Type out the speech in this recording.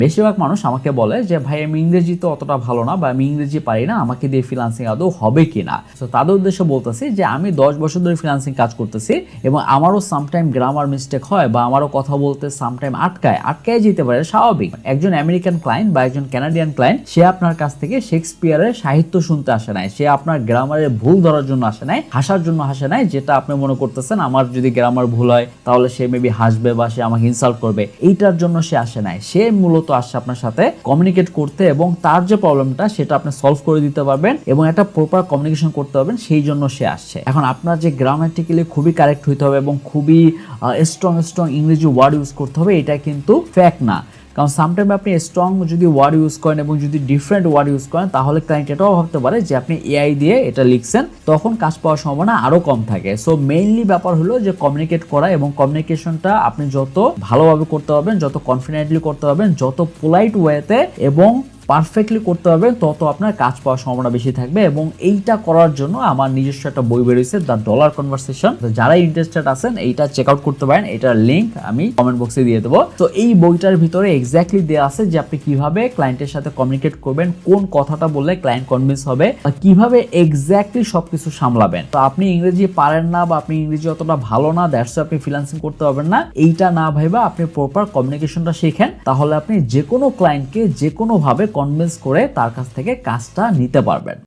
বেশিরভাগ মানুষ আমাকে বলে যে ভাই আমি ইংরেজি তো অতটা ভালো না বা আমি ইংরেজি পারি না, আমাকে দিয়ে ফ্রিল্যান্সিং আদৌ হবে কিনা। তো তাদের উদ্দেশ্যে বলতেছি যে আমি 10 বছর ধরে ফ্রিল্যান্সিং কাজ করতেছি এবং আমারও সামটাইম গ্রামার মিস্টেক হয় বা আমারও কথা বলতে সামটাইম আটকায় যেতে পারে, স্বাভাবিক। একজন আমেরিকান ক্লায়েন্ট বা একজন কানাডিয়ান ক্লায়েন্ট সে আপনার কাছ থেকে শেক্সপিয়ারের সাহিত্য শুনতে আসে নাই, সে আপনার গ্রামারের ভুল ধরার জন্য আসে নাই, হাসার জন্য আসে নাই, যেটা আপনি মনে করতেছেন আমার যদি গ্রামার ভুল হয় তাহলে সে মেবি হাসবে বা সে আমাকে ইনসাল্ট করবে, এইটার জন্য সে আসে নাই। সে মূলত আসছে আপনার সাথে কমিউনিকেট করতে এবং তার যে প্রবলেমটা সেটা আপনি সলভ করে দিতে পারবেন এবং একটা প্রপার কমিউনিকেশন করতে পারবেন, সেই জন্য সে আসছে। এখন আপনার যে গ্রামাটিক্যালি খুবই কারেক্ট হইতে হবে এবং খুবই স্ট্রং ইংরেজি ওয়ার্ড ইউজ করতে হবে, এটা কিন্তু ফ্যাক্ট না। কারণ সামটাইম আপনি স্ট্রং যদি ওয়ার্ড ইউজ করেন এবং যদি ডিফারেন্ট ওয়ার্ড ইউজ করেন তাহলে ক্লায়েন্ট এটাও ভাবতে পারে যে আপনি এআই দিয়ে এটা লিখছেন, তখন কাজ পাওয়ার সম্ভাবনা আরো কম থাকে। সো মেইনলি ব্যাপার হলো যে কমিউনিকেট করা, এবং কমিউনিকেশনটা আপনি যত ভালোভাবে করতে পারবেন, যত কনফিডেন্টলি করতে পারবেন, যত পোলাইট ওয়েতে এবং পারফেক্টলি করতে পারবেন, তত আপনার কাজ পাওয়ার সম্ভাবনা বেশি থাকবে। এবং এইটা করার জন্য আমার নিজস্ব একটা বই বেরিয়েছে, দ্য ডলার কনভারসেশন। যারা ইন্টারেস্টেড আছেন এইটা চেক আউট করতে পারেন, এটার লিঙ্ক আমি কমেন্ট বক্সে দিয়ে দেবো। তো এই বইটার ভিতরে এক্স্যাক্টলি দেওয়া আছে যে আপনি কিভাবে ক্লায়েন্টের সাথে কমিউনিকেট করবেন, কোন কথাটা বললে ক্লায়েন্ট কনভিন্স হবে, বা কিভাবে এক্স্যাক্টলি সবকিছু সামলাবেন। তো আপনি ইংরেজি পারেন না বা আপনি ইংরেজি অতটা ভালো না, দ্যাটস আপনি ফ্রিল্যান্সিং করতে পারবেন না, এইটা না ভাইবা আপনি প্রপার কমিউনিকেশনটা শিখেন, তাহলে আপনি যে কোনো ক্লায়েন্টকে যে কোনো ভাবে কনভিন্স করে তার কাছ থেকে কাজটা নিতে পারবেন।